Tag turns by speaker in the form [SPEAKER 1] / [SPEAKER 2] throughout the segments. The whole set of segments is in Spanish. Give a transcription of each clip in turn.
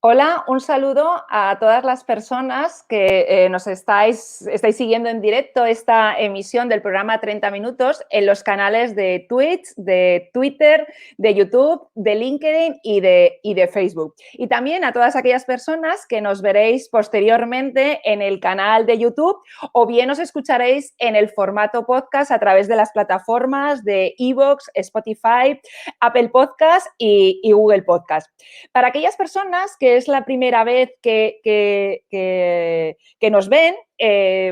[SPEAKER 1] Hola, un saludo a todas las personas que nos estáis siguiendo en directo esta emisión del programa 30 Minutos en los canales de Twitch, de Twitter, de YouTube, de LinkedIn y de Facebook. Y también a todas aquellas personas que nos veréis posteriormente en el canal de YouTube o bien os escucharéis en el formato podcast a través de las plataformas de iVoox, Spotify, Apple Podcast y Google Podcast. Para aquellas personas que es la primera vez que nos ven,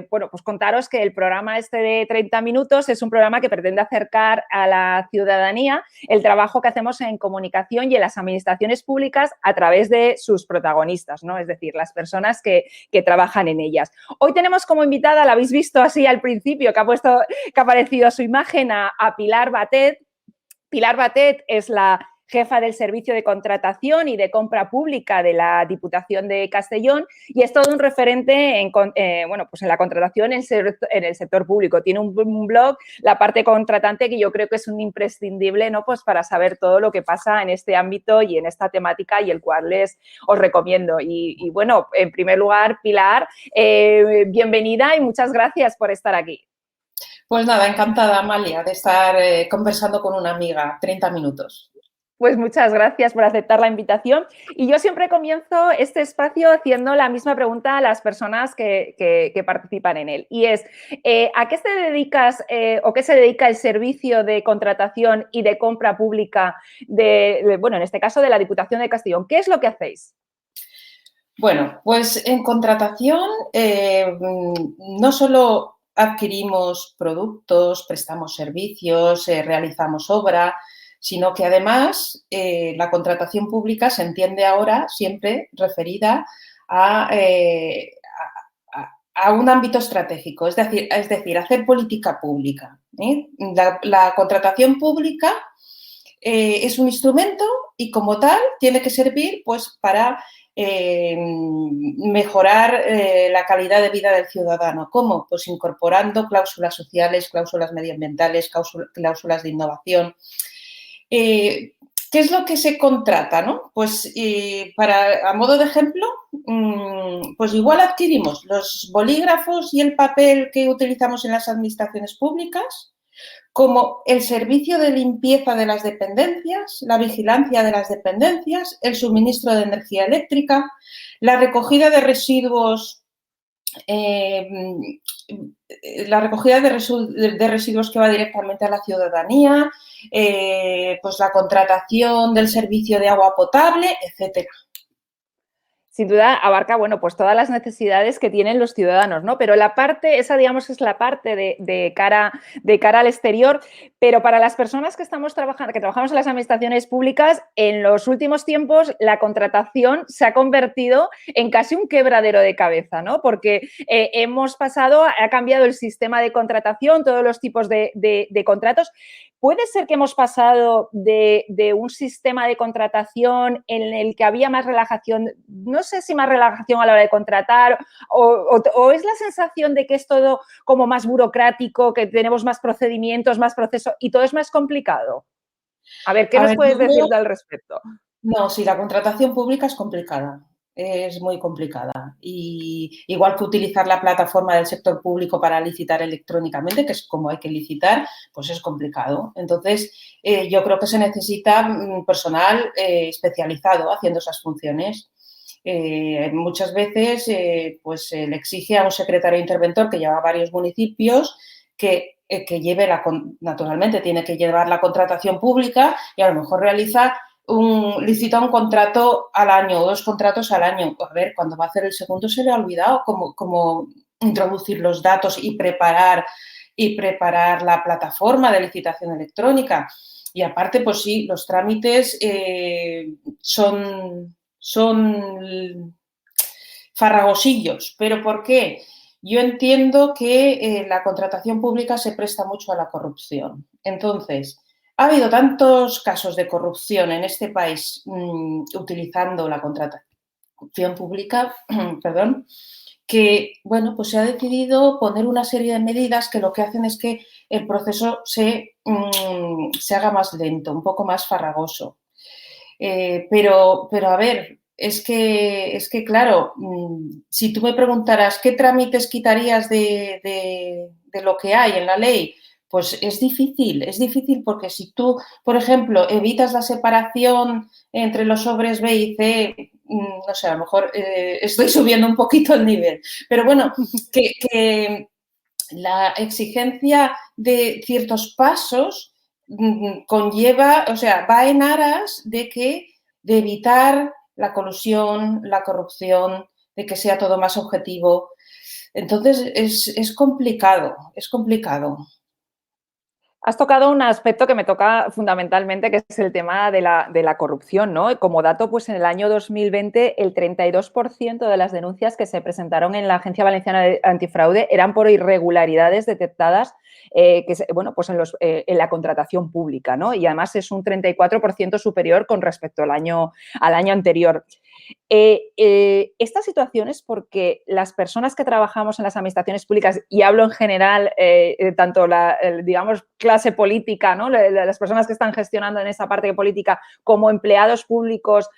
[SPEAKER 1] bueno, pues contaros que el programa este de 30 minutos es un programa que pretende acercar a la ciudadanía el trabajo que hacemos en comunicación y en las administraciones públicas a través de sus protagonistas, ¿no? Es decir, las personas que trabajan en ellas. Hoy tenemos como invitada, la habéis visto así al principio, que ha aparecido su imagen, a Pilar Batet. Pilar Batet es la jefa del Servicio de Contratación y de Compra Pública de la Diputación de Castellón y es todo un referente en la contratación en el sector público. Tiene un blog, La Parte Contratante, que yo creo que es un imprescindible, ¿no? Pues para saber todo lo que pasa en este ámbito y en esta temática y el cual os recomiendo. Y bueno, en primer lugar, Pilar, bienvenida y muchas gracias por estar aquí.
[SPEAKER 2] Pues nada, encantada, Amalia, de estar conversando con una amiga 30 minutos.
[SPEAKER 1] Pues muchas gracias por aceptar la invitación. Y yo siempre comienzo este espacio haciendo la misma pregunta a las personas que participan en él. Y es, ¿a qué te dedicas o qué se dedica el servicio de contratación y de compra pública bueno, en este caso de la Diputación de Castellón? ¿Qué es lo que hacéis?
[SPEAKER 2] Bueno, pues en contratación no solo adquirimos productos, prestamos servicios, realizamos obra, sino que además la contratación pública se entiende ahora siempre referida a un ámbito estratégico, es decir, hacer política pública. La contratación pública es un instrumento y como tal tiene que servir pues para mejorar la calidad de vida del ciudadano. ¿Cómo? Pues incorporando cláusulas sociales, cláusulas medioambientales, cláusulas de innovación. ¿Qué es lo que se contrata, no? Pues a modo de ejemplo, pues igual adquirimos los bolígrafos y el papel que utilizamos en las administraciones públicas, como el servicio de limpieza de las dependencias, la vigilancia de las dependencias, el suministro de energía eléctrica, la recogida de residuos que va directamente a la ciudadanía, pues la contratación del servicio de agua potable, etcétera.
[SPEAKER 1] Sin duda abarca, bueno, pues todas las necesidades que tienen los ciudadanos, ¿no? Pero la parte, esa digamos es la parte de cara al exterior, pero para las personas que trabajamos en las administraciones públicas, en los últimos tiempos la contratación se ha convertido en casi un quebradero de cabeza, ¿no? Porque ha cambiado el sistema de contratación, todos los tipos de contratos. ¿Puede ser que hemos pasado de un sistema de contratación en el que había más relajación, no sé si más relajación a la hora de contratar o es la sensación de que es todo como más burocrático, que tenemos más procedimientos, más procesos y todo es más complicado? A ver, ¿qué nos puedes decir al respecto?
[SPEAKER 2] No, sí, la contratación pública es complicada. Es muy complicada. Y igual que utilizar la plataforma del sector público para licitar electrónicamente, que es como hay que licitar, pues es complicado. Entonces, yo creo que se necesita personal especializado haciendo esas funciones. Muchas veces pues se le exige a un secretario interventor que lleva varios municipios que lleve naturalmente tiene que llevar la contratación pública y a lo mejor licita un contrato al año o 2 contratos al año. A ver, cuando va a hacer el segundo se le ha olvidado cómo introducir los datos y preparar la plataforma de licitación electrónica. Y aparte, pues sí, los trámites son farragosillos. ¿Pero por qué? Yo entiendo que la contratación pública se presta mucho a la corrupción. Entonces, ha habido tantos casos de corrupción en este país utilizando la contratación pública, perdón, que, bueno, pues se ha decidido poner una serie de medidas que lo que hacen es que el proceso se haga más lento, un poco más farragoso. Pero a ver, Es que claro, si tú me preguntaras qué trámites quitarías de lo que hay en la ley, pues es difícil porque si tú, por ejemplo, evitas la separación entre los sobres B y C, no sé, a lo mejor estoy subiendo un poquito el nivel, pero bueno, que la exigencia de ciertos pasos conlleva, o sea, va en aras de evitar la colusión, la corrupción, de que sea todo más objetivo. Entonces, es complicado, es complicado.
[SPEAKER 1] Has tocado un aspecto que me toca fundamentalmente, que es el tema de la corrupción, ¿no? Como dato, pues en el año 2020 el 32% de las denuncias que se presentaron en la Agencia Valenciana de Antifraude eran por irregularidades detectadas bueno, pues en la contratación pública, ¿no? Y además es un 34% superior con respecto al año anterior. Esta situación es porque las personas que trabajamos en las administraciones públicas, y hablo en general, tanto digamos, clase política, ¿no? Las personas que están gestionando en esa parte política, como empleados públicos,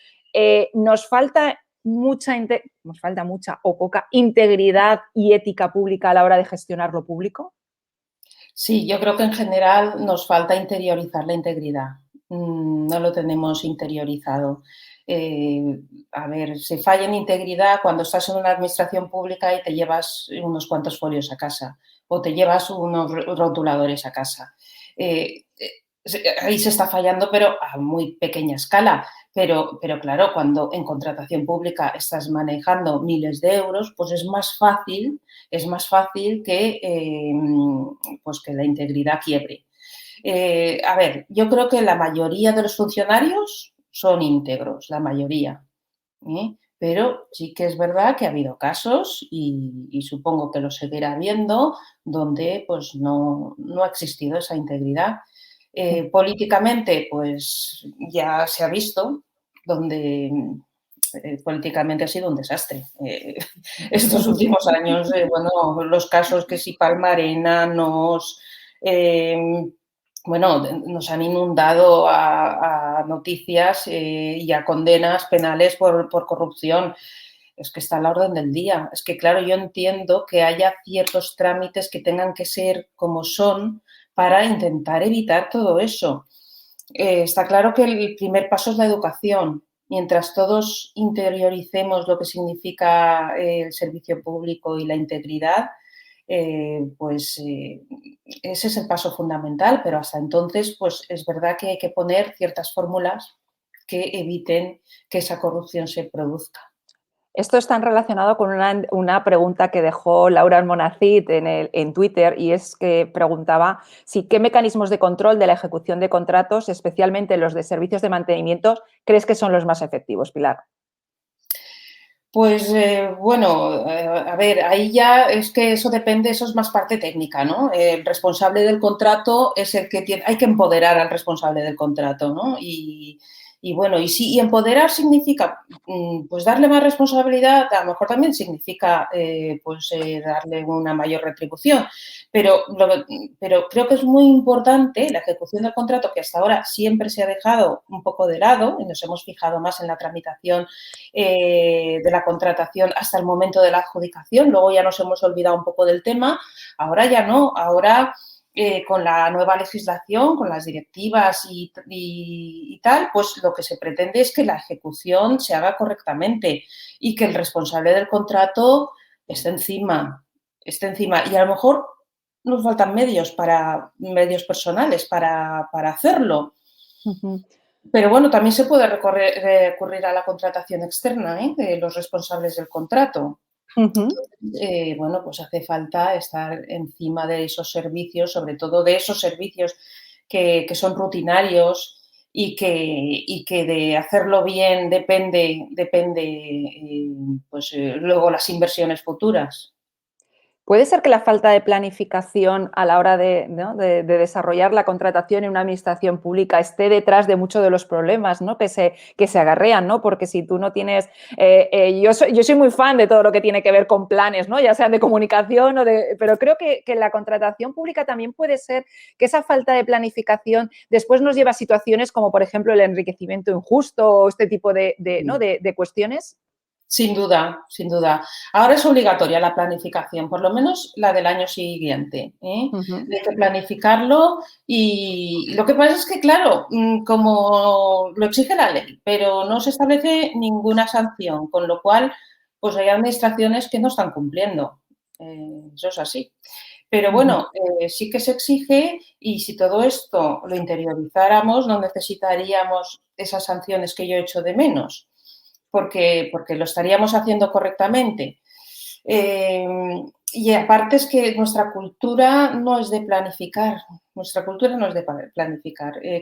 [SPEAKER 1] nos falta mucha o poca integridad y ética pública a la hora de gestionar lo público.
[SPEAKER 2] Sí, yo creo que en general nos falta interiorizar la integridad. No lo tenemos interiorizado. A ver, se falla en integridad cuando estás en una administración pública y te llevas unos cuantos folios a casa o te llevas unos rotuladores a casa. Ahí se está fallando, pero a muy pequeña escala. Pero claro, cuando en contratación pública estás manejando miles de euros, pues es más fácil pues que la integridad quiebre. A ver, yo creo que la mayoría de los funcionarios son íntegros, la mayoría. Pero sí que es verdad que ha habido casos y supongo que lo seguirá habiendo donde pues no ha existido esa integridad. Políticamente, pues ya se ha visto donde políticamente ha sido un desastre. Estos últimos años, bueno, los casos que si Palma nos, bueno, nos han inundado a noticias y a condenas penales por corrupción. Es que está a la orden del día. Es que, claro, yo entiendo que haya ciertos trámites que tengan que ser como son para intentar evitar todo eso. Está claro que el primer paso es la educación. Mientras todos interioricemos lo que significa el servicio público y la integridad, pues ese es el paso fundamental, pero hasta entonces pues es verdad que hay que poner ciertas fórmulas que eviten que esa corrupción se produzca.
[SPEAKER 1] Esto está relacionado con una pregunta que dejó Laura Almonacid en Twitter, y es que preguntaba si qué mecanismos de control de la ejecución de contratos, especialmente los de servicios de mantenimiento, crees que son los más efectivos, Pilar.
[SPEAKER 2] Pues bueno, a ver, ahí ya es que eso depende, eso es más parte técnica, ¿no? El responsable del contrato es el que tiene, hay que empoderar al responsable del contrato, ¿no? Y bueno, y empoderar significa pues darle más responsabilidad, a lo mejor también significa darle una mayor retribución, pero, pero creo que es muy importante la ejecución del contrato, que hasta ahora siempre se ha dejado un poco de lado y nos hemos fijado más en la tramitación de la contratación hasta el momento de la adjudicación. Luego ya nos hemos olvidado un poco del tema. Ahora ya no. Ahora, con la nueva legislación, con las directivas y tal, pues lo que se pretende es que la ejecución se haga correctamente y que el responsable del contrato esté encima. Y a lo mejor nos faltan medios personales para hacerlo. Pero bueno, también se puede recurrir a la contratación externa de los responsables del contrato. Bueno, pues hace falta estar encima de esos servicios, sobre todo de esos servicios que son rutinarios y que de hacerlo bien depende luego las inversiones futuras.
[SPEAKER 1] ¿Puede ser que la falta de planificación a la hora de, ¿no? de desarrollar la contratación en una administración pública esté detrás de muchos de los problemas, ¿no? que se acarrean? ¿No? Porque si tú no tienes... yo soy muy fan de todo lo que tiene que ver con planes, ¿no? Ya sean de comunicación o de... Pero creo que la contratación pública también puede ser que esa falta de planificación después nos lleva a situaciones como, por ejemplo, el enriquecimiento injusto o este tipo ¿no? de cuestiones.
[SPEAKER 2] Sin duda, sin duda. Ahora es obligatoria la planificación, por lo menos la del año siguiente, ¿eh?
[SPEAKER 1] Uh-huh.
[SPEAKER 2] Hay que planificarlo y lo que pasa es que, claro, como lo exige la ley, pero no se establece ninguna sanción, con lo cual, pues hay administraciones que no están cumpliendo. Eso es así. Pero bueno, sí que se exige y si todo esto lo interiorizáramos, no necesitaríamos esas sanciones que yo echo de menos. Porque lo estaríamos haciendo correctamente. Y aparte es que nuestra cultura no es de planificar,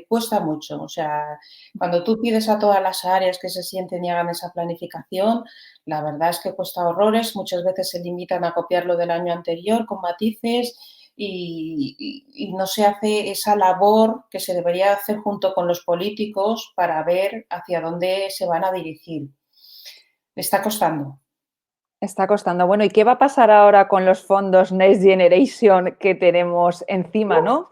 [SPEAKER 2] cuesta mucho. O sea, cuando tú pides a todas las áreas que se sienten y hagan esa planificación, la verdad es que cuesta horrores, muchas veces se limitan a copiarlo del año anterior con matices y no se hace esa labor que se debería hacer junto con los políticos para ver hacia dónde se van a dirigir. Le está costando.
[SPEAKER 1] Está costando. Bueno, ¿y qué va a pasar ahora con los fondos Next Generation que tenemos encima, no?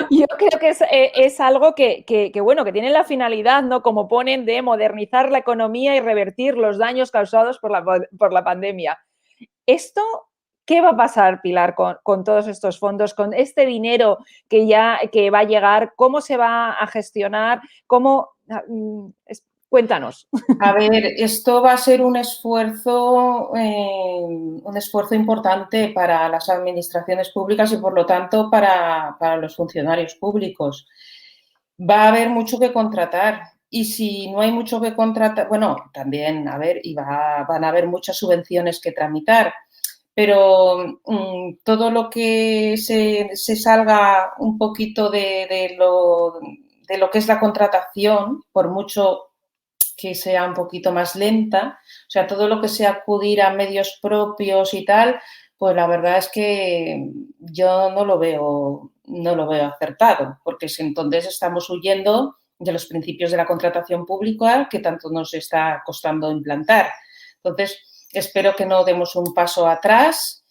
[SPEAKER 1] Yo creo que es algo bueno, que tiene la finalidad, ¿no? Como ponen, de modernizar la economía y revertir los daños causados por la pandemia. ¿Esto qué va a pasar, Pilar, con todos estos fondos, con este dinero que va a llegar? ¿Cómo se va a gestionar? Cuéntanos.
[SPEAKER 2] A ver, esto va a ser un esfuerzo importante para las administraciones públicas y, por lo tanto, para los funcionarios públicos. Va a haber mucho que contratar y si no hay mucho que contratar, bueno, también, a ver, van a haber muchas subvenciones que tramitar, pero todo lo que se salga un poquito de lo que es la contratación, por mucho que sea un poquito más lenta, o sea, todo lo que sea acudir a medios propios y tal, pues la verdad es que yo no lo veo acertado, porque entonces estamos huyendo de los principios de la contratación pública que tanto nos está costando implantar. Entonces, espero que no demos un paso atrás.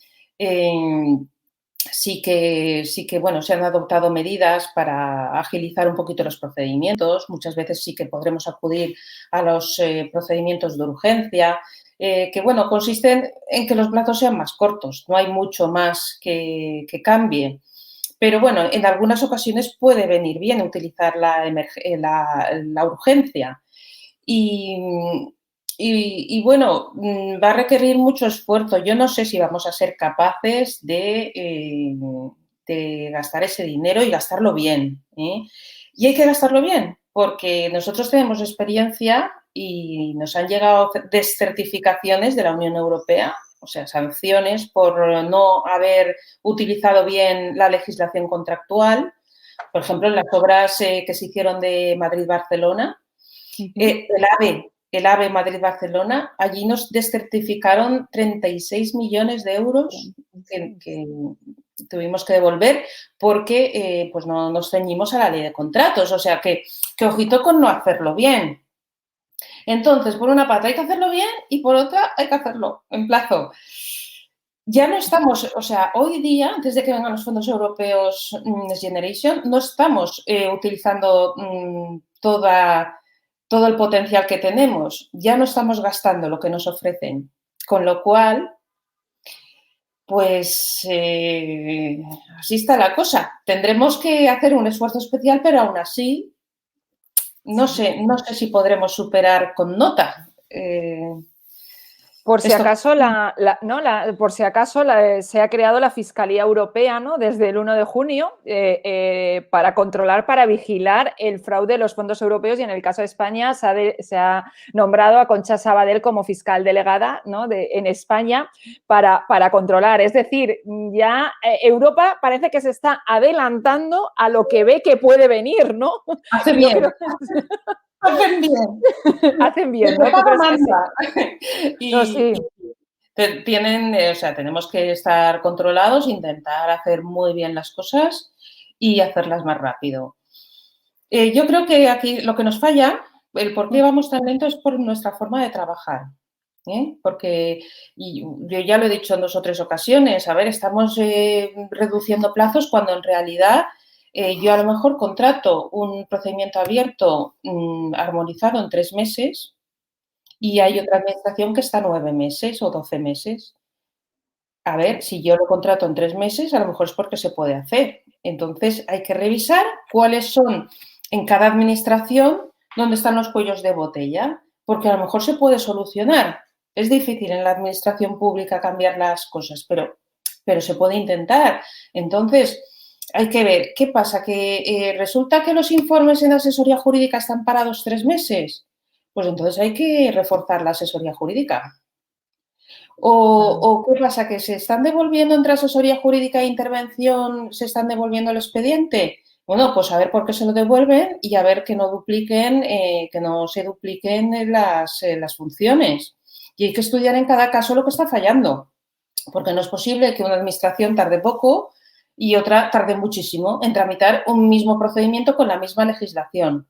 [SPEAKER 2] Sí que, bueno, se han adoptado medidas para agilizar un poquito los procedimientos. Muchas veces sí que podremos acudir a los procedimientos de urgencia, que, bueno, consisten en que los plazos sean más cortos. No hay mucho más que cambie. Pero, bueno, en algunas ocasiones puede venir bien utilizar la urgencia. Y bueno, va a requerir mucho esfuerzo. Yo no sé si vamos a ser capaces de gastar ese dinero y gastarlo bien, ¿eh? Y hay que gastarlo bien, porque nosotros tenemos experiencia y nos han llegado descertificaciones de la Unión Europea, o sea, sanciones por no haber utilizado bien la legislación contractual. Por ejemplo, en las obras que se hicieron de Madrid-Barcelona, el AVE Madrid-Barcelona, allí nos descertificaron 36 millones de euros que tuvimos que devolver porque pues no nos ceñimos a la ley de contratos. O sea que ojito con no hacerlo bien. Entonces, por una parte hay que hacerlo bien y por otra hay que hacerlo en plazo. Ya no estamos, o sea, hoy día, antes de que vengan los fondos europeos Next Generation, no estamos utilizando todo el potencial que tenemos. Ya no estamos gastando lo que nos ofrecen. Con lo cual, pues así está la cosa. Tendremos que hacer un esfuerzo especial, pero aún así no sé si podremos superar con nota.
[SPEAKER 1] Por si acaso, se ha creado la Fiscalía Europea, ¿no? Desde el 1 de junio para controlar, para vigilar el fraude de los fondos europeos, y en el caso de España se ha nombrado a Concha Sabadell como fiscal delegada, ¿no? en España para controlar. Es decir, ya Europa parece que se está adelantando a lo que ve que puede venir, ¿no?
[SPEAKER 2] Hace bien. Hacen bien.
[SPEAKER 1] Hacen bien, ¿no? ¿Tú crees que sí?
[SPEAKER 2] No, sí. O sea, tenemos que estar controlados, intentar hacer muy bien las cosas y hacerlas más rápido. Yo creo que aquí lo que nos falla, el por qué vamos tan lento es por nuestra forma de trabajar. Porque yo ya lo he dicho en 2 o 3 ocasiones, a ver, estamos reduciendo plazos cuando en realidad yo a lo mejor contrato un procedimiento abierto armonizado en 3 meses y hay otra administración que está 9 meses o 12 meses. A ver, si yo lo contrato en 3 meses, a lo mejor es porque se puede hacer. Entonces, hay que revisar cuáles son en cada administración dónde están los cuellos de botella, porque a lo mejor se puede solucionar. Es difícil en la administración pública cambiar las cosas, pero se puede intentar. Entonces, hay que ver qué pasa, que resulta que los informes en asesoría jurídica están parados 3 meses. Pues entonces hay que reforzar la asesoría jurídica. ¿O qué pasa? ¿Que se están devolviendo entre asesoría jurídica e intervención, se están devolviendo el expediente? Bueno, pues a ver por qué se lo devuelven y a ver que no se dupliquen las funciones. Y hay que estudiar en cada caso lo que está fallando, porque no es posible que una administración tarde poco y otra tarde muchísimo en tramitar un mismo procedimiento con la misma legislación.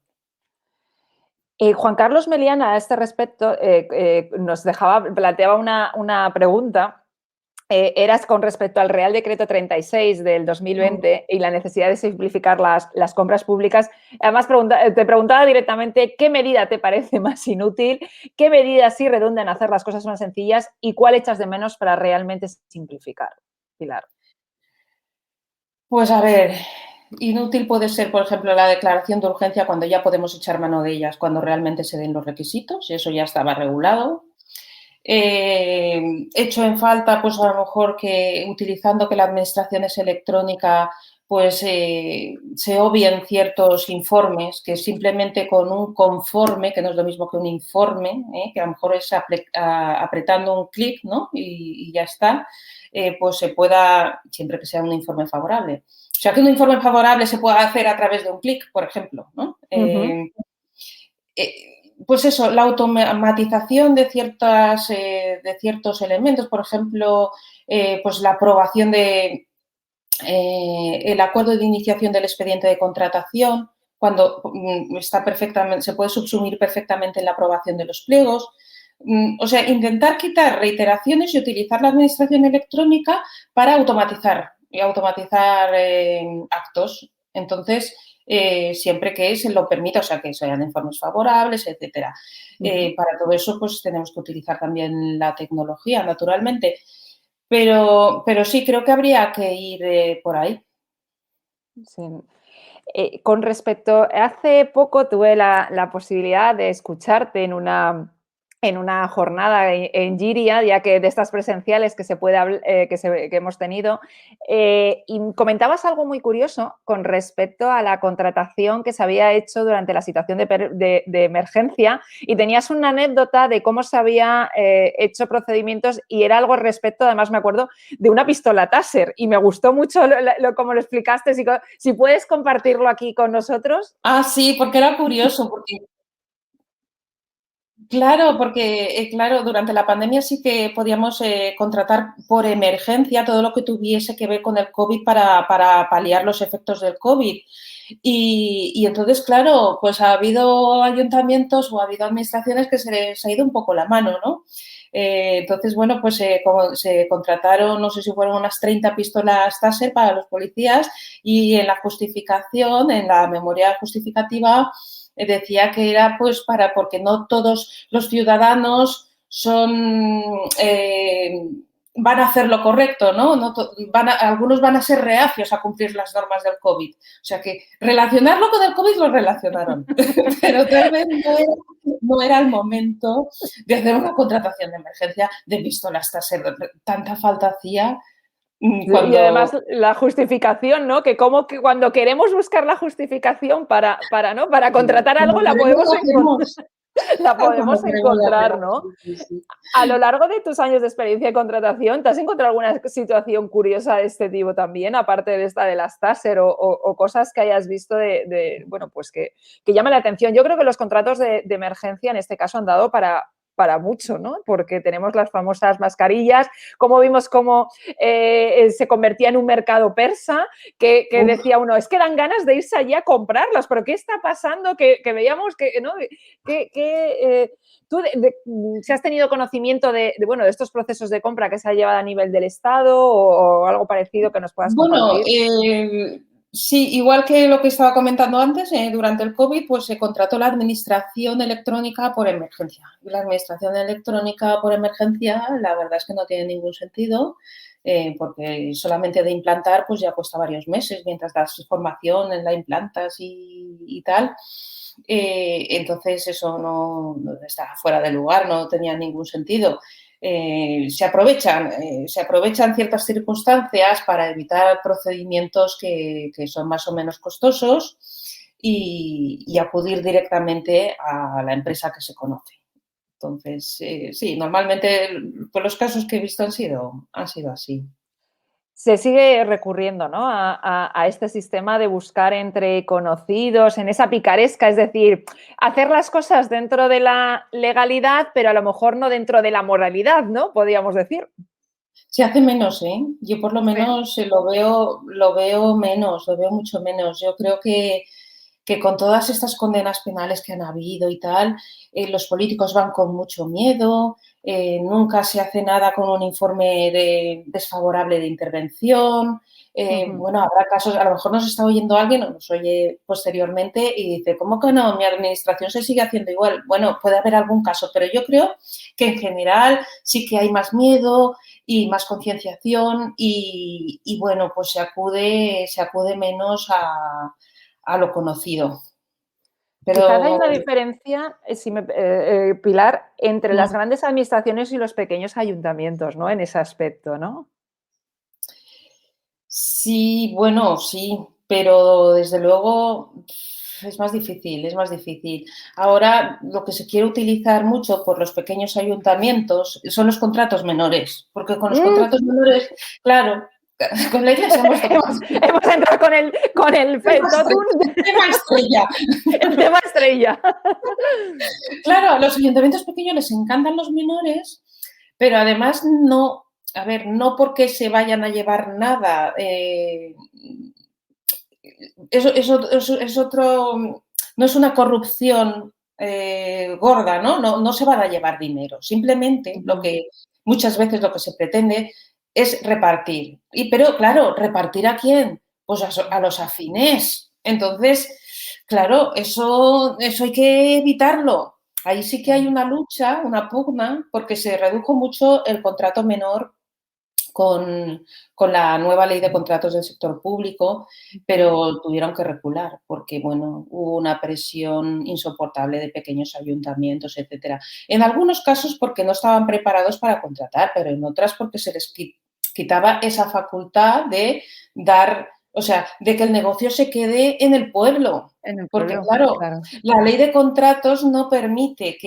[SPEAKER 1] Juan Carlos Meliana, a este respecto, planteaba una pregunta. Eras con respecto al Real Decreto 36 del 2020 y la necesidad de simplificar las compras públicas. Además, te preguntaba directamente qué medida te parece más inútil, qué medidas sí redundan en hacer las cosas más sencillas y cuál echas de menos para realmente simplificar. Pilar.
[SPEAKER 2] Pues a ver, inútil puede ser, por ejemplo, la declaración de urgencia cuando ya podemos echar mano de ellas, cuando realmente se den los requisitos, eso ya estaba regulado. Hecho en falta, pues a lo mejor que utilizando que la administración es electrónica, pues se obvien ciertos informes que simplemente con un conforme, que no es lo mismo que un informe, que a lo mejor es apretando un clic, ¿no? Y ya está, pues se pueda, siempre que sea un informe favorable. O sea, que un informe favorable se pueda hacer a través de un clic, por ejemplo, ¿no? Pues eso, la automatización de ciertos elementos, por ejemplo, pues la aprobación el acuerdo de iniciación del expediente de contratación, cuando está perfectamente, se puede subsumir perfectamente en la aprobación de los pliegos. O sea, intentar quitar reiteraciones y utilizar la administración electrónica para automatizar actos. Entonces, siempre que se lo permita, o sea, que sean informes favorables, etcétera. Para todo eso, pues tenemos que utilizar también la tecnología, naturalmente. Pero sí, creo que habría que ir por ahí.
[SPEAKER 1] Sí. Con respecto, hace poco tuve la posibilidad de escucharte en una jornada en Giria, ya que de estas presenciales que hemos tenido, y comentabas algo muy curioso con respecto a la contratación que se había hecho durante la situación de emergencia y tenías una anécdota de cómo se había hecho procedimientos y era algo respecto, además me acuerdo, de una pistola Taser y me gustó mucho cómo lo explicaste. Si puedes compartirlo aquí con nosotros.
[SPEAKER 2] Ah, sí, porque era curioso, claro, durante la pandemia sí que podíamos contratar por emergencia todo lo que tuviese que ver con el COVID para paliar los efectos del COVID. Y entonces, claro, pues ha habido ayuntamientos o ha habido administraciones que se les ha ido un poco la mano, ¿no? Entonces, bueno, pues como se contrataron, no sé si fueron unas 30 pistolas Taser para los policías y en la justificación, en la memoria justificativa, decía que era pues porque no todos los ciudadanos van a hacer lo correcto, ¿no? Algunos van a ser reacios a cumplir las normas del COVID. O sea que relacionarlo con el COVID lo relacionaron, pero tal vez no era el momento de hacer una contratación de emergencia de pistolas Taser. Tanta falta hacía.
[SPEAKER 1] Y además la justificación, ¿no? Que como que cuando queremos buscar la justificación para contratar algo la podemos encontrar, ¿no? A lo largo de tus años de experiencia de contratación, ¿te has encontrado alguna situación curiosa de este tipo también, aparte de esta de las Taser o cosas que hayas visto bueno, pues que llaman la atención? Yo creo que los contratos de emergencia en este caso han dado para para mucho, ¿no? Porque tenemos las famosas mascarillas, como vimos cómo se convertía en un mercado persa, que decía uno, es que dan ganas de irse allí a comprarlas, pero ¿qué está pasando? Que veíamos que, ¿no? ¿Tú si has tenido conocimiento de estos procesos de compra que se ha llevado a nivel del Estado o algo parecido que nos puedas
[SPEAKER 2] Bueno,
[SPEAKER 1] compartir?
[SPEAKER 2] sí, igual que lo que estaba comentando antes, durante el COVID, pues se contrató la administración electrónica por emergencia. Y la administración electrónica por emergencia, la verdad es que no tiene ningún sentido, porque solamente de implantar, pues ya cuesta varios meses, mientras das formación, en la implantas y tal. Entonces, eso no está fuera de lugar, no tenía ningún sentido. Se aprovechan ciertas circunstancias para evitar procedimientos que son más o menos costosos y acudir directamente a la empresa que se conoce. Entonces, sí, normalmente pues los casos que he visto han sido así.
[SPEAKER 1] Se sigue recurriendo, ¿no? a este sistema de buscar entre conocidos, en esa picaresca, es decir, hacer las cosas dentro de la legalidad, pero a lo mejor no dentro de la moralidad, ¿no? Podríamos decir.
[SPEAKER 2] Se hace menos, ¿eh? Yo por lo
[SPEAKER 1] Sí.
[SPEAKER 2] menos lo veo menos, lo veo mucho menos. Yo creo que con todas estas condenas penales que han habido y tal, los políticos van con mucho miedo, nunca se hace nada con un informe desfavorable de intervención. Bueno, habrá casos, a lo mejor nos está oyendo alguien o nos oye posteriormente y dice, ¿cómo que no? Mi administración se sigue haciendo igual. Bueno, puede haber algún caso, pero yo creo que en general sí que hay más miedo y más concienciación y bueno, pues se acude menos a lo conocido.
[SPEAKER 1] Quizás hay
[SPEAKER 2] Pero
[SPEAKER 1] una diferencia, Pilar, entre las grandes administraciones y los pequeños ayuntamientos, ¿no? En ese aspecto, ¿no?
[SPEAKER 2] sí, bueno, sí, pero desde luego es más difícil, es más difícil. Ahora lo que se quiere utilizar mucho por los pequeños ayuntamientos son los contratos menores, porque con los contratos menores, claro, con la iglesia hemos tocado.
[SPEAKER 1] hemos entrado con el totum,
[SPEAKER 2] Tema estrella.
[SPEAKER 1] el tema estrella.
[SPEAKER 2] Claro, a los ayuntamientos pequeños les encantan los menores, pero además no, a ver, no porque se vayan a llevar nada. Es otro, no es una corrupción gorda, ¿no? ¿no? No se van a llevar dinero. Simplemente lo que muchas veces lo que se pretende es repartir. Pero claro, ¿repartir a quién? Pues a los afines. Entonces, claro, eso hay que evitarlo. Ahí sí que hay una lucha, una pugna, porque se redujo mucho el contrato menor con, la nueva ley de contratos del sector público, pero tuvieron que recular porque, bueno, hubo una presión insoportable de pequeños ayuntamientos, etcétera. En algunos casos porque no estaban preparados para contratar, pero en otras porque se les quitaba esa facultad de dar, o sea, de que el negocio se quede en el pueblo.
[SPEAKER 1] En el
[SPEAKER 2] Porque,
[SPEAKER 1] pueblo,
[SPEAKER 2] claro,
[SPEAKER 1] claro.
[SPEAKER 2] la ley de contratos no permite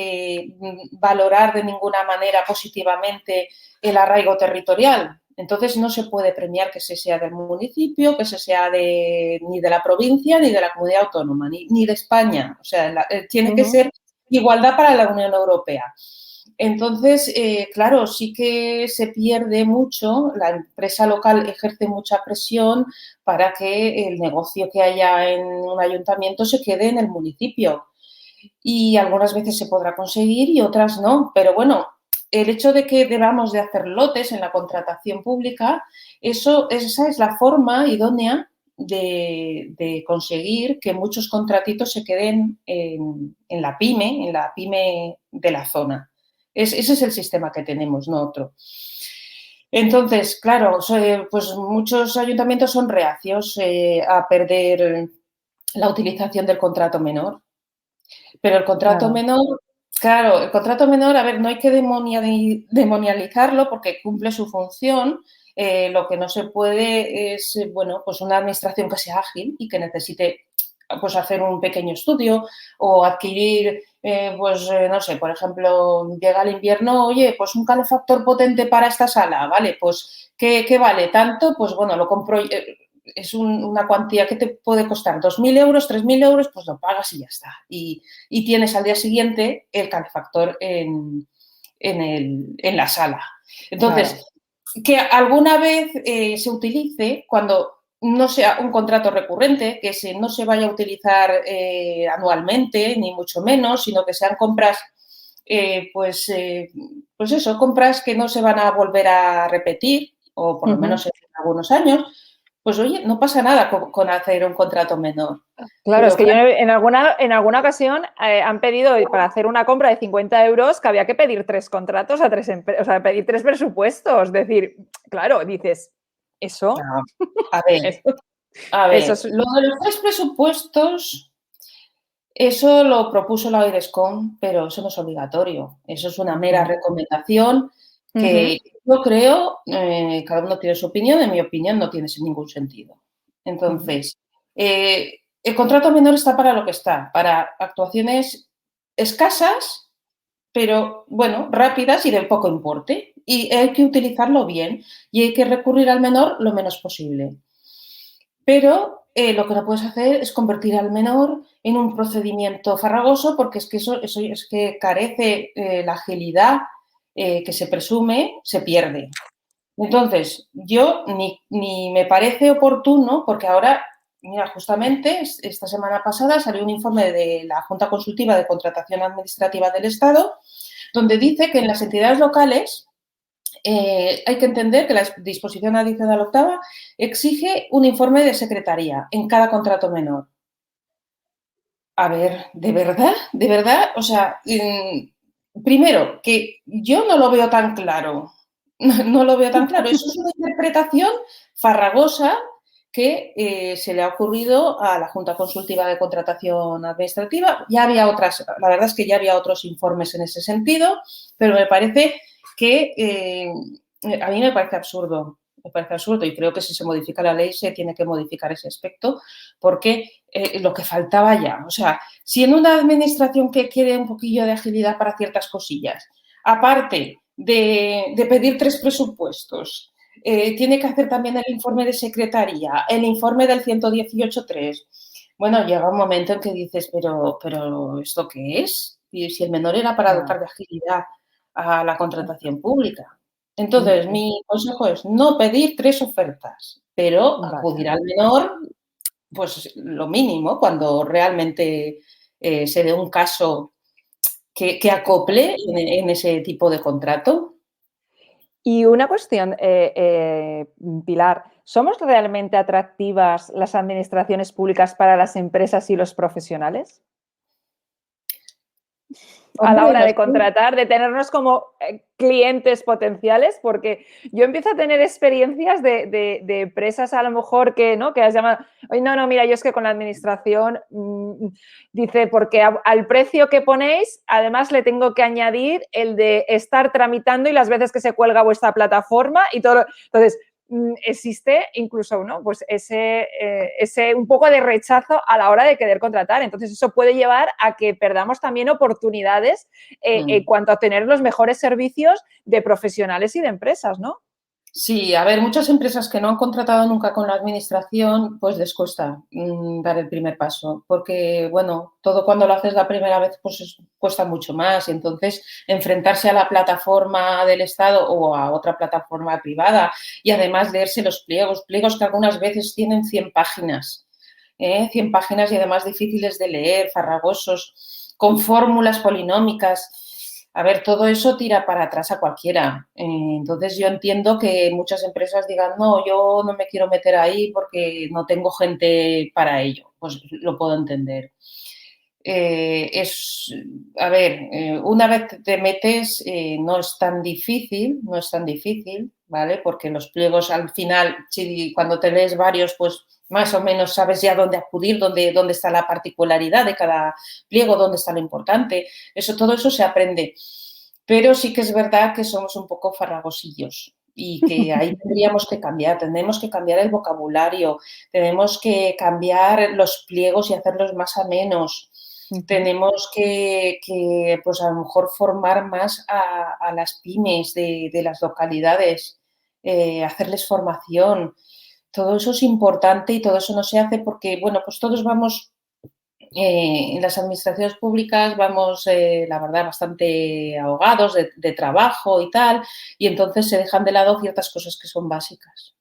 [SPEAKER 2] valorar de ninguna manera positivamente el arraigo territorial. Entonces no se puede premiar que se sea del municipio, que se sea ni de la provincia, ni de la comunidad autónoma, ni de España. O sea, tiene que ser igualdad para la Unión Europea. Entonces, claro, sí que se pierde mucho, la empresa local ejerce mucha presión para que el negocio que haya en un ayuntamiento se quede en el municipio. Y algunas veces se podrá conseguir y otras no. Pero bueno, el hecho de que debamos de hacer lotes en la contratación pública, esa es la forma idónea de conseguir que muchos contratitos se queden en la pyme de la zona. Ese es el sistema que tenemos, no otro. Entonces, claro, pues muchos ayuntamientos son reacios a perder la utilización del contrato menor. Pero el contrato
[SPEAKER 1] Claro.
[SPEAKER 2] menor, claro, el contrato menor, a ver, no hay que demonializarlo porque cumple su función. Lo que no se puede es, bueno, pues una administración que sea ágil y que necesite pues hacer un pequeño estudio o adquirir, no sé, por ejemplo, llega el invierno, oye, pues un calefactor potente para esta sala, ¿vale? Pues, ¿qué vale? ¿Tanto? Pues bueno, lo compro, es una cuantía que te puede costar 2.000 euros, 3.000 euros, pues lo pagas y ya está. Y tienes al día siguiente el calefactor en en la sala. Entonces, que alguna vez se utilice cuando no sea un contrato recurrente, que no se vaya a utilizar anualmente, ni mucho menos, sino que sean compras, pues eso, compras que no se van a volver a repetir, o por lo menos en algunos años, pues oye, no pasa nada con hacer un contrato menor.
[SPEAKER 1] Claro,
[SPEAKER 2] Pero,
[SPEAKER 1] es que yo en alguna ocasión han pedido para hacer una compra de 50 euros que había que pedir 3 contratos a 3 empresas, o sea, pedir 3 presupuestos. Es decir, claro, dices, eso.
[SPEAKER 2] no, a ver,
[SPEAKER 1] Eso es.
[SPEAKER 2] lo de los 3 presupuestos, eso lo propuso la OIRESCON, pero eso no es obligatorio. Eso es una mera recomendación que yo creo, cada uno tiene su opinión, en mi opinión no tiene ningún sentido. Entonces, el contrato menor está para lo que está, para actuaciones escasas, pero bueno, rápidas y de poco importe. Y hay que utilizarlo bien y hay que recurrir al menor lo menos posible. Pero lo que no puedes hacer es convertir al menor en un procedimiento farragoso porque es que eso es que carece la agilidad que se presume, se pierde. Entonces, yo ni me parece oportuno porque ahora, mira, justamente esta semana pasada salió un informe de la Junta Consultiva de Contratación Administrativa del Estado donde dice que en las entidades locales hay que entender que la disposición adicional octava exige un informe de secretaría en cada contrato menor. A ver, ¿de verdad? ¿De verdad? O sea, primero, que yo no lo veo tan claro. No lo veo tan claro. Eso es una interpretación farragosa que se le ha ocurrido a la Junta Consultiva de Contratación Administrativa. Ya había otras, la verdad es que ya había otros informes en ese sentido, pero me parece que a mí me parece absurdo. Me parece absurdo y creo que si se modifica la ley se tiene que modificar ese aspecto porque lo que faltaba ya. O sea, si en una administración que quiere un poquillo de agilidad para ciertas cosillas, aparte de pedir 3 presupuestos, tiene que hacer también el informe de secretaría, el informe del 118.3. Bueno, llega un momento en que dices, pero ¿esto qué es? Y si el menor era para dotar de agilidad a la contratación pública. Entonces, mi consejo es no pedir 3 ofertas, pero acudir al menor, pues lo mínimo, cuando realmente se dé un caso que acople en ese tipo de contrato.
[SPEAKER 1] Y una cuestión, Pilar, ¿somos realmente atractivas las administraciones públicas para las empresas y los profesionales? A la
[SPEAKER 2] Hombre,
[SPEAKER 1] hora
[SPEAKER 2] no
[SPEAKER 1] de
[SPEAKER 2] sé.
[SPEAKER 1] contratar, de tenernos como clientes potenciales, porque yo empiezo a tener experiencias de empresas a lo mejor que, ¿no? Que has llamado, oye, no, mira, yo es que con la administración, dice, porque al precio que ponéis, además le tengo que añadir el de estar tramitando y las veces que se cuelga vuestra plataforma y todo. Entonces, existe incluso, ¿no? Pues ese un poco de rechazo a la hora de querer contratar. Entonces, eso puede llevar a que perdamos también oportunidades en cuanto a tener los mejores servicios de profesionales y de empresas, ¿no?
[SPEAKER 2] Sí, a ver, muchas empresas que no han contratado nunca con la administración, pues les cuesta dar el primer paso, porque, bueno, todo cuando lo haces la primera vez, pues cuesta mucho más. Y entonces, enfrentarse a la plataforma del Estado o a otra plataforma privada y además leerse los pliegos que algunas veces tienen 100 páginas, 100 páginas y además difíciles de leer, farragosos, con fórmulas polinómicas. A ver, todo eso tira para atrás a cualquiera. Entonces yo entiendo que muchas empresas digan, no, yo no me quiero meter ahí porque no tengo gente para ello. Pues lo puedo entender. Una vez te metes no es tan difícil, ¿vale? Porque los pliegos al final, cuando te lees varios, pues más o menos sabes ya dónde acudir, dónde está la particularidad de cada pliego, dónde está lo importante. Todo eso se aprende. Pero sí que es verdad que somos un poco farragosillos y que ahí tenemos que cambiar el vocabulario, tenemos que cambiar los pliegos y hacerlos más amenos. Tenemos que, pues a lo mejor formar más a las pymes de las localidades, hacerles formación. Todo eso es importante y todo eso no se hace porque, bueno, pues todos vamos En las administraciones públicas vamos, la verdad, bastante ahogados de trabajo y tal, y entonces se dejan de lado ciertas cosas que son básicas.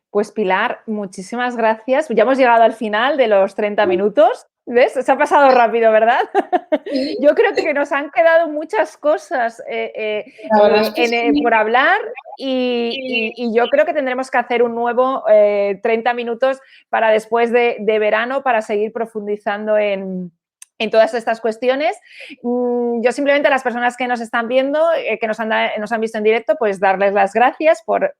[SPEAKER 1] Pues Pilar, muchísimas gracias. Ya hemos llegado al final de los 30 minutos. ¿Ves? Se ha pasado rápido, ¿verdad? Yo creo que nos han quedado muchas cosas por hablar y yo creo que tendremos que hacer un nuevo 30 minutos para después de verano para seguir profundizando en todas estas cuestiones. Yo simplemente a las personas que nos están viendo, que nos han visto en directo, pues darles las gracias por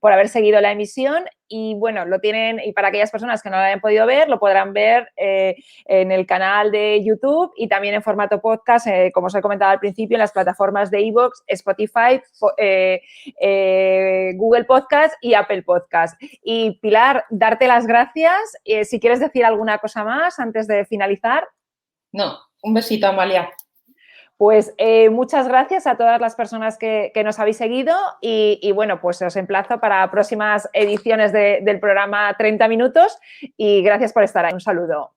[SPEAKER 1] haber seguido la emisión y bueno, lo tienen, y para aquellas personas que no lo hayan podido ver, lo podrán ver en el canal de YouTube y también en formato podcast, como os he comentado al principio, en las plataformas de iVoox, Spotify, Google Podcast y Apple Podcast. Y Pilar, darte las gracias. Si quieres decir alguna cosa más antes de finalizar.
[SPEAKER 2] No, un besito, Amalia.
[SPEAKER 1] Pues muchas gracias a todas las personas que nos habéis seguido y bueno, pues os emplazo para próximas ediciones del programa 30 minutos y gracias por estar ahí. Un saludo.